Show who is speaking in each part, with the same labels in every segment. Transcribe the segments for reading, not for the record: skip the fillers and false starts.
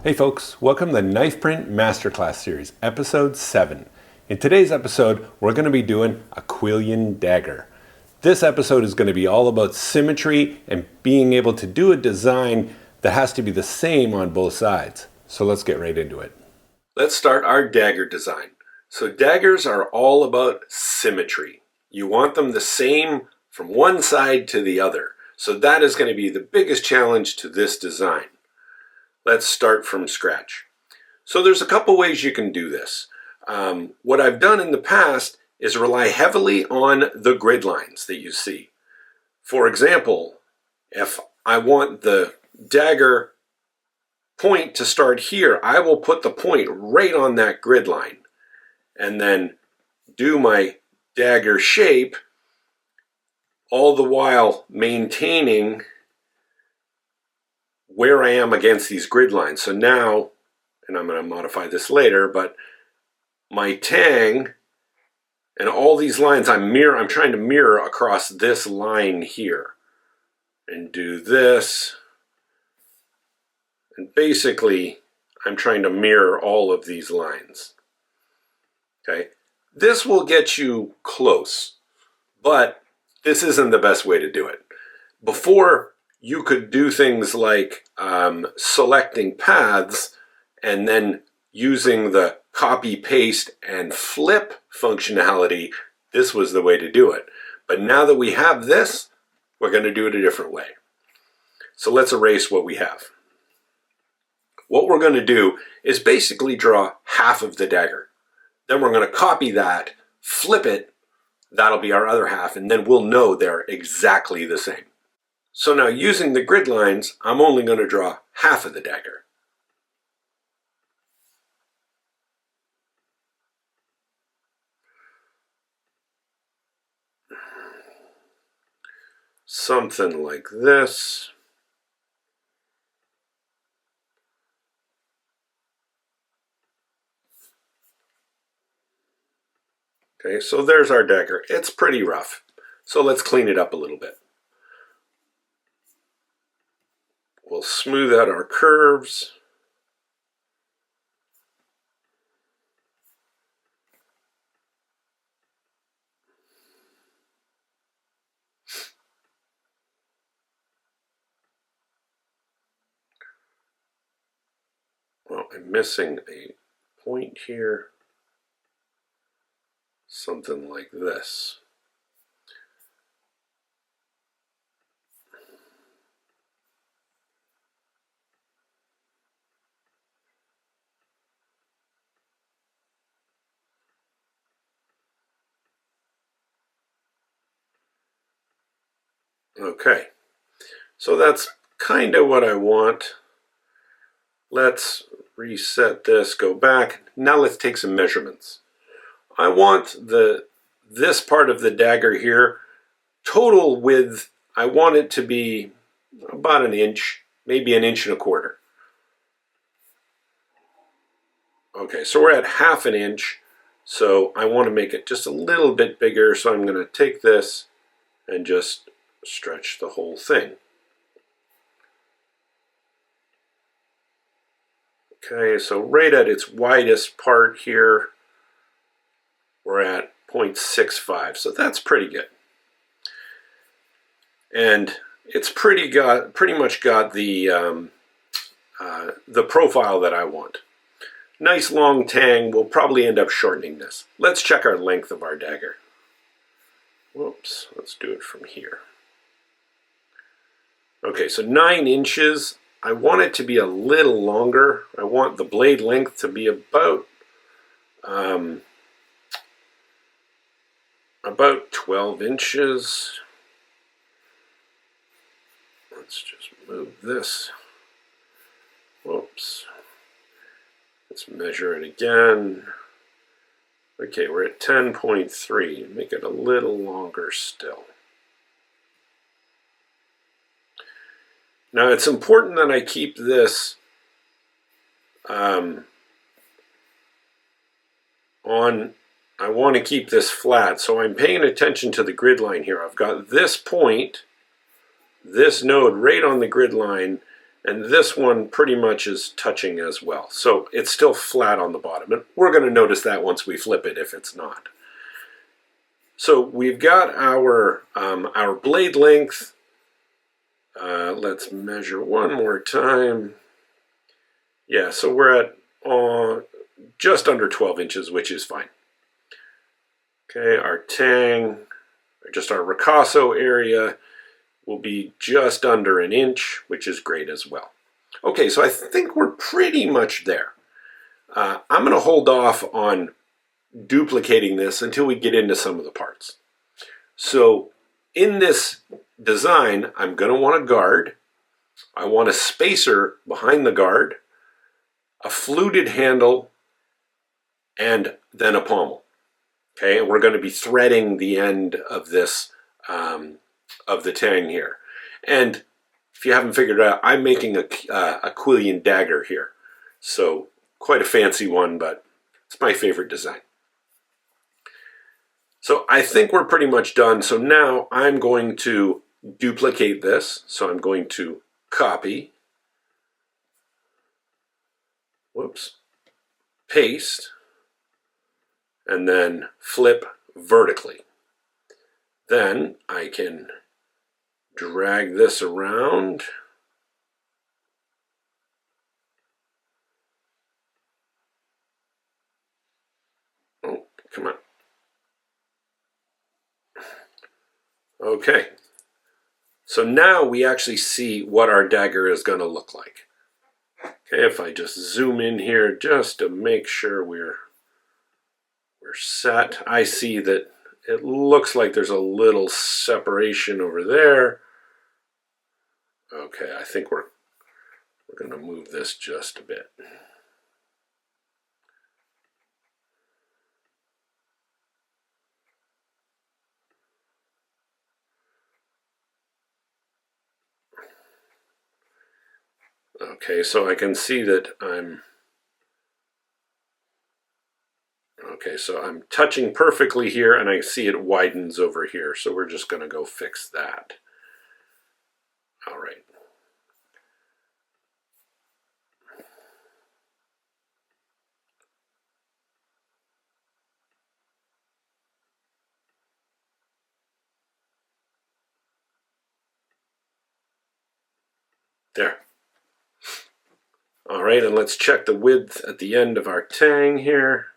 Speaker 1: Hey folks, welcome to the Knifeprint Master Class Series, episode 7. In today's episode, we're going to be doing a quillion dagger. This episode is going to be all about symmetry and being able to do a design that has to be the same on both sides. So let's get right into it. Let's start our dagger design. So daggers are all about symmetry. You want them the same from one side to the other. So that is going to be the biggest challenge to this design. Let's start from scratch. So there's a couple ways you can do this. What I've done in the past is rely heavily on the grid lines that you see. For example, if I want the dagger point to start here, I will put the point right on that grid line and then do my dagger shape, all the while maintaining where I am against these grid lines. So now, and I'm going to modify this later, but my tang and all these lines I'm trying to mirror across this line here and do this. And basically, I'm trying to mirror all of these lines. Okay, this will get you close, but this isn't the best way to do it. Before, you could do things like selecting paths and then using the copy, paste, and flip functionality. This was the way to do it. But now that we have this, we're going to do it a different way. So let's erase what we have. What we're going to do is basically draw half of the dagger. Then we're going to copy that, flip it, that'll be our other half, and then we'll know they're exactly the same. So now using the grid lines, I'm only going to draw half of the dagger. Something like this. Okay, so there's our dagger. It's pretty rough. So let's clean it up a little bit. We'll smooth out our curves. Well, I'm missing a point here. Something like this. Okay, so that's kind of what I want. Let's reset this, go back. Now let's take some measurements. I want this part of the dagger here, total width, I want it to be about an inch, maybe 1.25 inches. Okay, so we're at 1/2 inch, so I want to make it just a little bit bigger, so I'm going to take this and just stretch the whole thing. Okay, so right at its widest part here, we're at 0.65, so that's pretty good. And it's pretty much got the profile that I want. Nice long tang. We'll probably end up shortening this. Let's check our length of our dagger. Whoops, let's do it from here. Okay, so 9 inches. I want it to be a little longer. I want the blade length to be about 12 inches. Let's just move this. Whoops. Let's measure it again. Okay, we're at 10.3. Make it a little longer still. Now it's important that I keep this I want to keep this flat, so I'm paying attention to the grid line here. I've got this point, this node right on the grid line, and this one pretty much is touching as well. So it's still flat on the bottom, and we're going to notice that once we flip it if it's not. So we've got our blade length. Let's measure one more time. Yeah, so we're at just under 12 inches, which is fine. Okay, our tang, or just our ricasso area, will be just under an inch, which is great as well. Okay, so I think we're pretty much there. I'm going to hold off on duplicating this until we get into some of the parts. So in this design, I'm going to want a guard. I want a spacer behind the guard, a fluted handle, and then a pommel. Okay, and we're going to be threading the end of this of the tang here. And if you haven't figured it out, I'm making a quillion dagger here. So quite a fancy one, but it's my favorite design. So I think we're pretty much done. So now I'm going to duplicate this. So I'm going to copy, paste, and then flip vertically. Then I can drag this around. Oh, come on. Okay. So now we actually see what our dagger is going to look like. Okay, if I just zoom in here just to make sure we're set, I see that it looks like there's a little separation over there. Okay, I think we're going to move this just a bit. Okay, so I can see that I'm touching perfectly here, and I see it widens over here, so we're just going to go fix that. All right. There. All right, and let's check the width at the end of our tang here.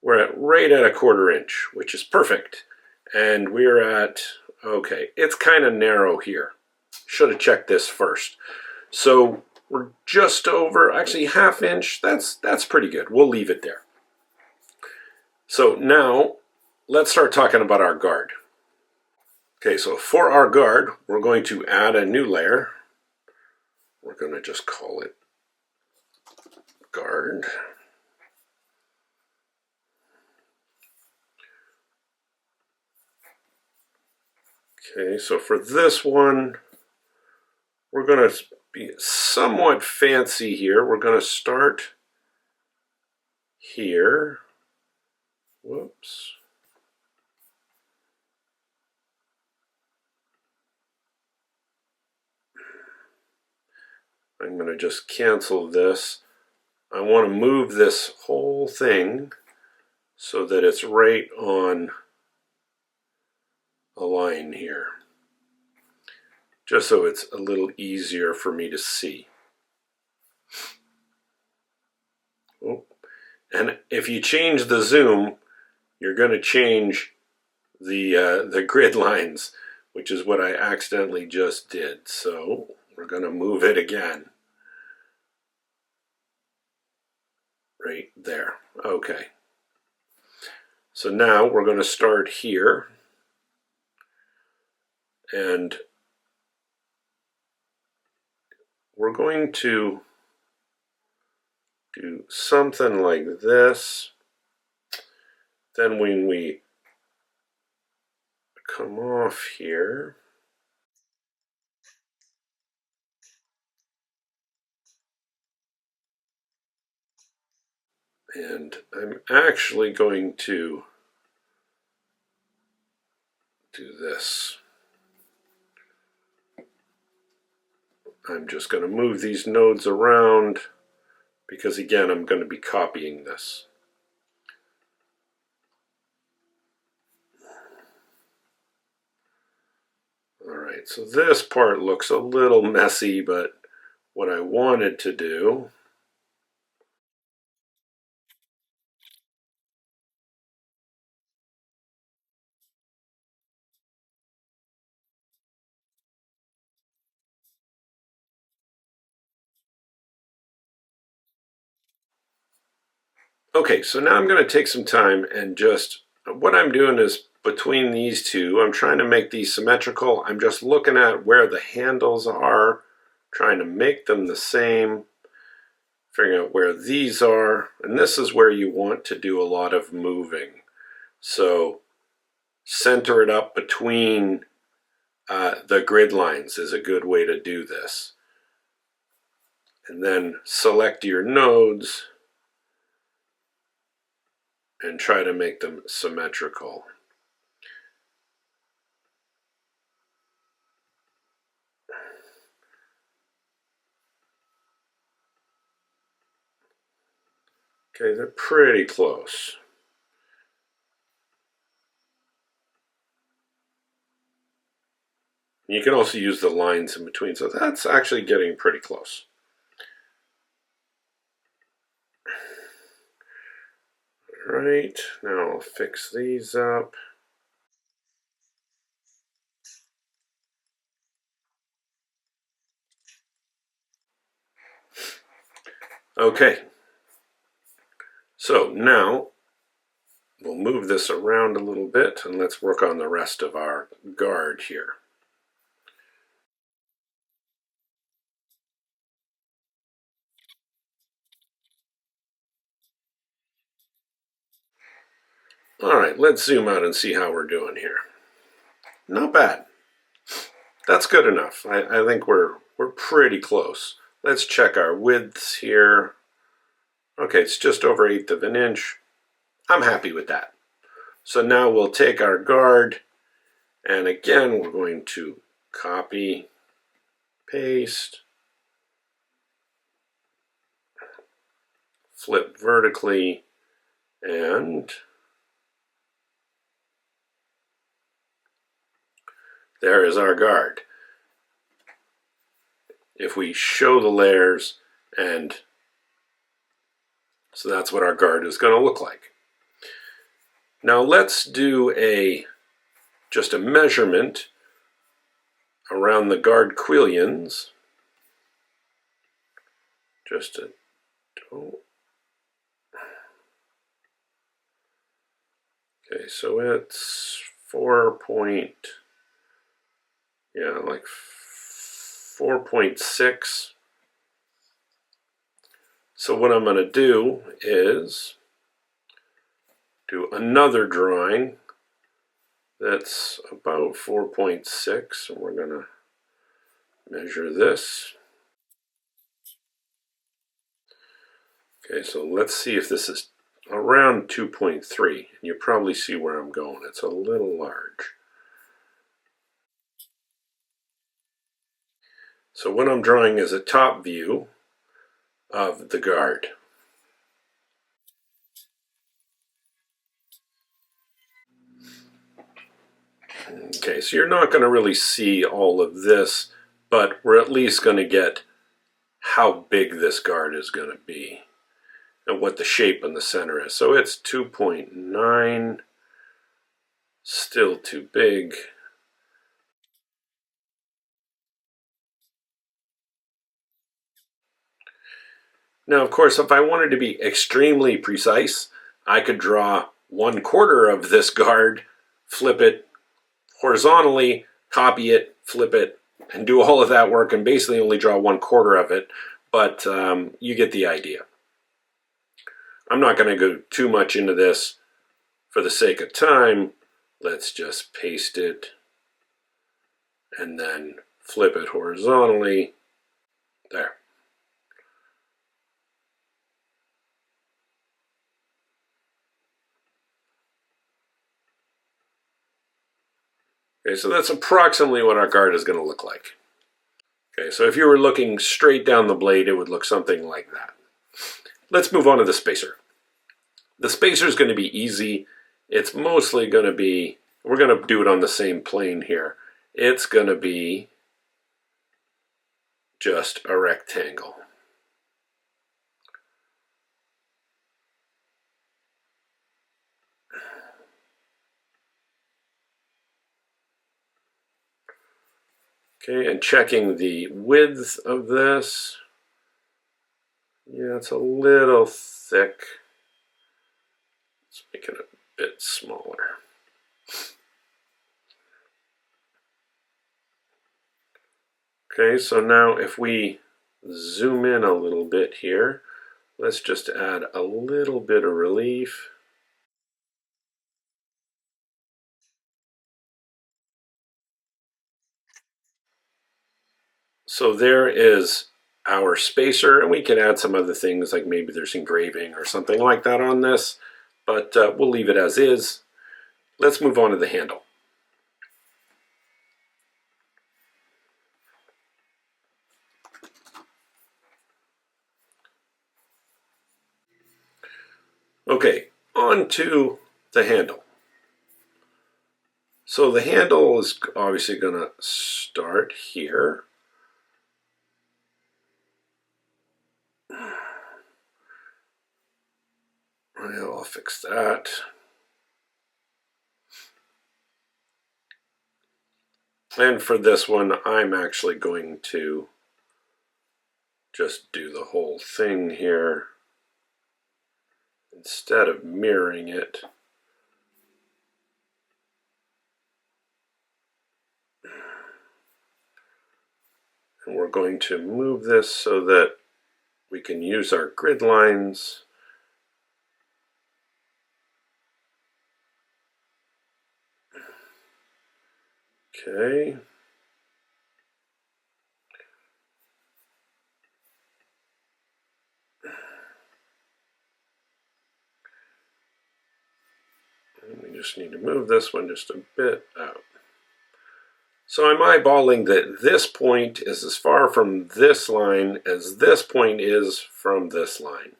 Speaker 1: We're right at 1/4 inch, which is perfect. And we're at, okay, it's kind of narrow here. Should have checked this first. So we're just over, actually 1/2 inch. That's pretty good. We'll leave it there. So now let's start talking about our guard. Okay, so for our guard, we're going to add a new layer. We're going to just call it guard. Okay, so for this one, we're going to be somewhat fancy here. We're going to start here. Whoops. I'm going to just cancel this. I want to move this whole thing so that it's right on a line here, just so it's a little easier for me to see. Oh. And if you change the zoom, you're going to change the grid lines, which is what I accidentally just did. So we're going to move it again. Right there. Okay. So now we're going to start here. And we're going to do something like this. Then when we come off here, and I'm actually going to do this. I'm just going to move these nodes around because again I'm going to be copying this. Alright, so this part looks a little messy, but what I wanted to do Okay, so now I'm going to take some time and just, what I'm doing is between these two, I'm trying to make these symmetrical. I'm just looking at where the handles are, trying to make them the same, figuring out where these are, and this is where you want to do a lot of moving. So center it up between the grid lines is a good way to do this. And then select your nodes and try to make them symmetrical. Okay, they're pretty close. You can also use the lines in between, so that's actually getting pretty close. All right, now I'll fix these up. Okay, so now we'll move this around a little bit and let's work on the rest of our guard here. All right, let's zoom out and see how we're doing here. Not bad. That's good enough. I think we're pretty close. Let's check our widths here. Okay, it's just over 1/8 of an inch. I'm happy with that. So now we'll take our guard, and again we're going to copy, paste, flip vertically, and there is our guard. If we show the layers, and so that's what our guard is going to look like. Now let's do just a measurement around the guard quillions. Okay, so it's 4.6. So what I'm going to do is do another drawing that's about 4.6, and we're going to measure this. Okay, so let's see if this is around 2.3. You probably see where I'm going. It's a little large. So what I'm drawing is a top view of the guard. Okay, so you're not going to really see all of this, but we're at least going to get how big this guard is going to be and what the shape in the center is. So it's 2.9, still too big. Now, of course, if I wanted to be extremely precise, I could draw 1/4 of this guard, flip it horizontally, copy it, flip it, and do all of that work and basically only draw 1/4 of it, but you get the idea. I'm not going to go too much into this for the sake of time. Let's just paste it and then flip it horizontally. There. Okay, so that's approximately what our guard is going to look like. Okay, so if you were looking straight down the blade, it would look something like that. Let's move on to the spacer. The spacer is going to be easy. It's mostly going to be, we're going to do it on the same plane here. It's going to be just a rectangle. Okay, and checking the width of this. Yeah, it's a little thick. Let's make it a bit smaller. Okay, so now if we zoom in a little bit here, let's just add a little bit of relief. So there is our spacer, and we can add some other things like maybe there's engraving or something like that on this, but we'll leave it as is. Let's move on to the handle. Okay, on to the handle. So the handle is obviously going to start here. I'll fix that. And for this one, I'm actually going to just do the whole thing here instead of mirroring it. And we're going to move this so that we can use our grid lines. Okay. And we just need to move this one just a bit out. So I'm eyeballing that this point is as far from this line as this point is from this line.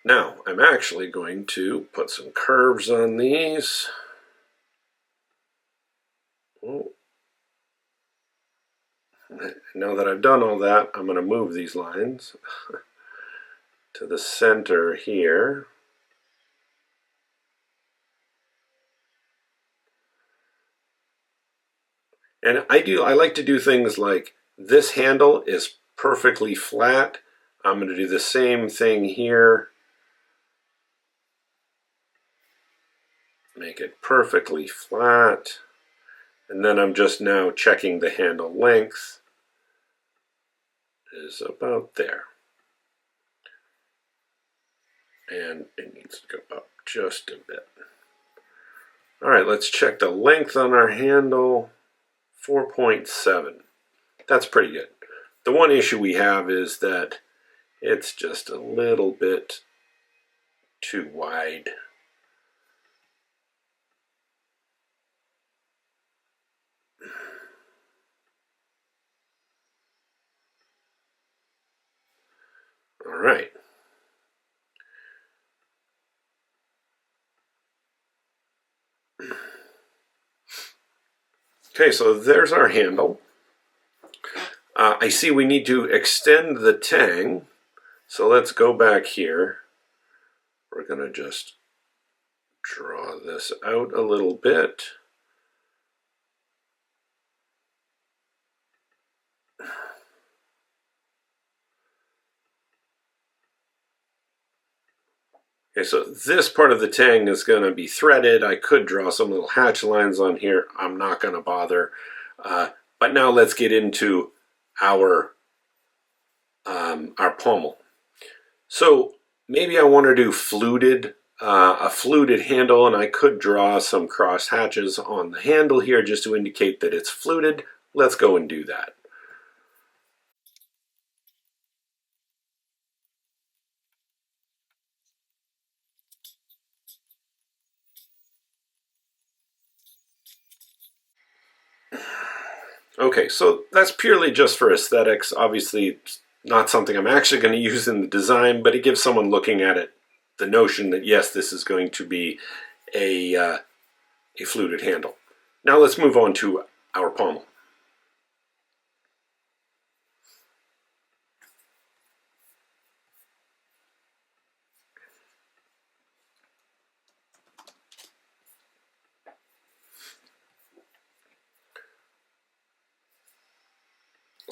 Speaker 1: Now, I'm actually going to put some curves on these. Oh. Now that I've done all that, I'm going to move these lines to the center here. And I like to do things like this handle is perfectly flat. I'm going to do the same thing here. Make it perfectly flat. And then I'm just now checking the handle length is about there. And it needs to go up just a bit. All right, let's check the length on our handle. 4.7. That's pretty good. The one issue we have is that it's just a little bit too wide. All right. Okay, so there's our handle. I see we need to extend the tang. So let's go back here. We're going to just draw this out a little bit. Okay, so this part of the tang is going to be threaded. I could draw some little hatch lines on here. I'm not going to bother. But now let's get into our pommel. So maybe I want to do fluted, a fluted handle, and I could draw some cross hatches on the handle here just to indicate that it's fluted. Let's go and do that. Okay, so that's purely just for aesthetics. Obviously, it's not something I'm actually going to use in the design, but it gives someone looking at it the notion that yes, this is going to be a fluted handle. Now let's move on to our pommel.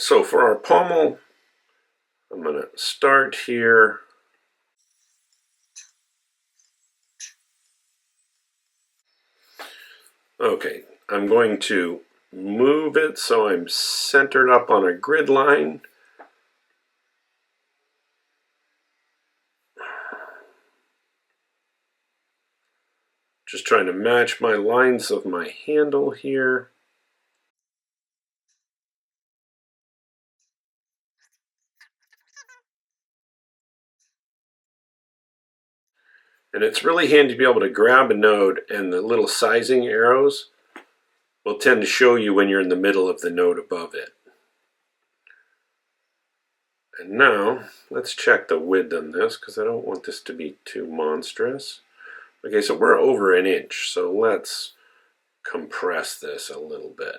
Speaker 1: So for our pommel, I'm going to start here. Okay, I'm going to move it so I'm centered up on a grid line. Just trying to match my lines of my handle here. And it's really handy to be able to grab a node, and the little sizing arrows will tend to show you when you're in the middle of the node above it. And now, let's check the width on this, because I don't want this to be too monstrous. Okay, so we're over an inch, so let's compress this a little bit.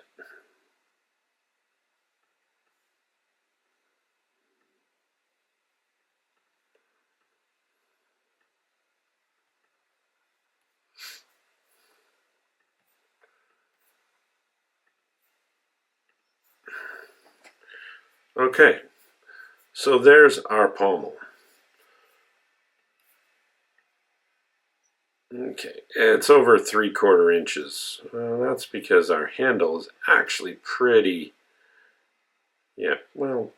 Speaker 1: Okay, so there's our pommel. Okay, it's over 3/4 inches. That's because our handle is actually pretty, yeah, well,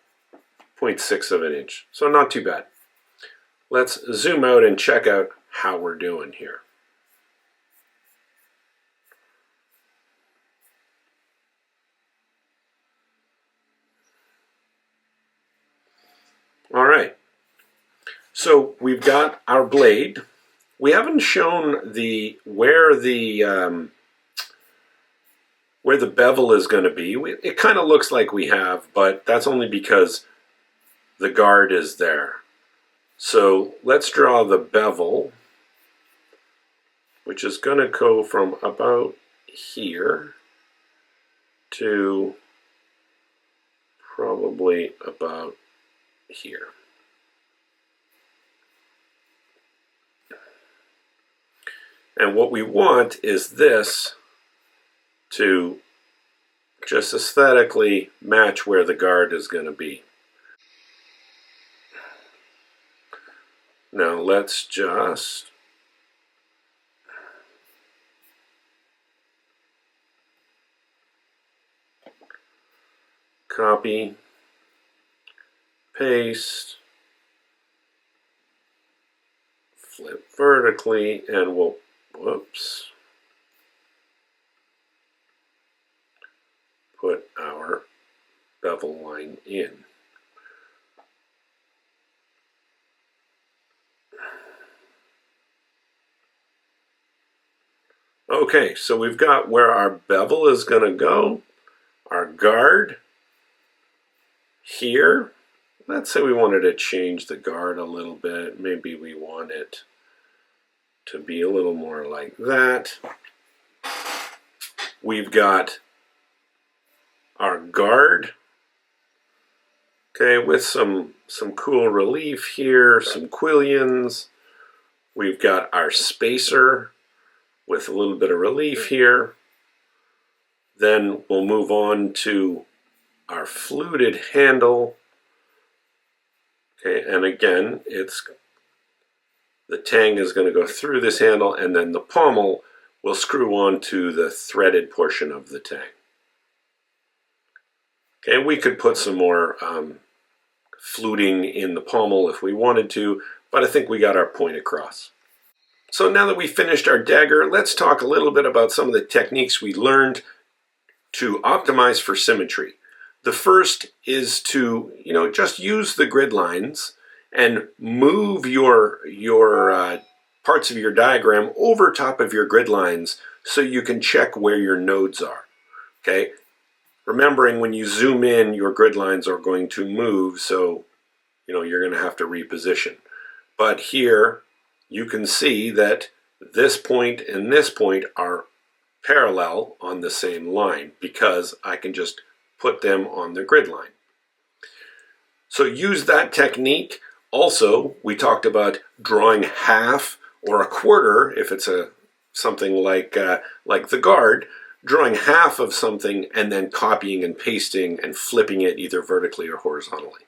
Speaker 1: 0.6 of an inch. So not too bad. Let's zoom out and check out how we're doing here. All right, so we've got our blade. We haven't shown where the bevel is going to be. It kind of looks like we have, but that's only because the guard is there. So let's draw the bevel, which is going to go from about here to probably about here. And what we want is this to just aesthetically match where the guard is going to be. Now let's just copy, paste, flip vertically, and we'll, whoops, put our bevel line in. Okay, so we've got where our bevel is going to go, our guard here. Let's say we wanted to change the guard a little bit. Maybe we want it to be a little more like that. We've got our guard, okay, with some cool relief here, some quillions. We've got our spacer with a little bit of relief here. Then we'll move on to our fluted handle. Okay, and again, the tang is going to go through this handle, and then the pommel will screw on to the threaded portion of the tang. Okay, we could put some more fluting in the pommel if we wanted to, but I think we got our point across. So now that we've finished our dagger, let's talk a little bit about some of the techniques we learned to optimize for symmetry. The first is to, just use the grid lines and move your parts of your diagram over top of your grid lines so you can check where your nodes are. Okay, remembering when you zoom in, your grid lines are going to move, so you're going to have to reposition. But here you can see that this point and this point are parallel on the same line because I can just put them on the grid line. So use that technique. Also, we talked about drawing half or a quarter if it's something like the guard, drawing half of something and then copying and pasting and flipping it either vertically or horizontally.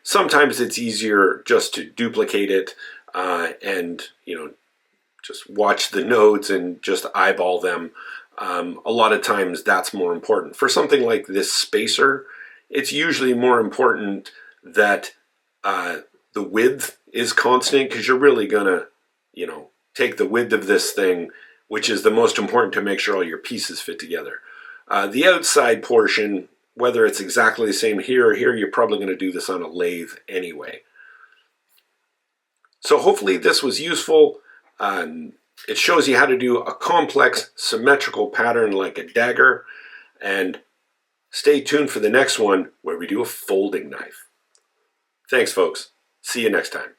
Speaker 1: Sometimes it's easier just to duplicate it and just watch the nodes and just eyeball them. A lot of times that's more important. For something like this spacer, it's usually more important that the width is constant, because you're really gonna take the width of this thing, which is the most important to make sure all your pieces fit together. The outside portion, whether it's exactly the same here or here, you're probably going to do this on a lathe anyway. So hopefully this was useful. It shows you how to do a complex symmetrical pattern like a dagger. And stay tuned for the next one where we do a folding knife. Thanks, folks. See you next time.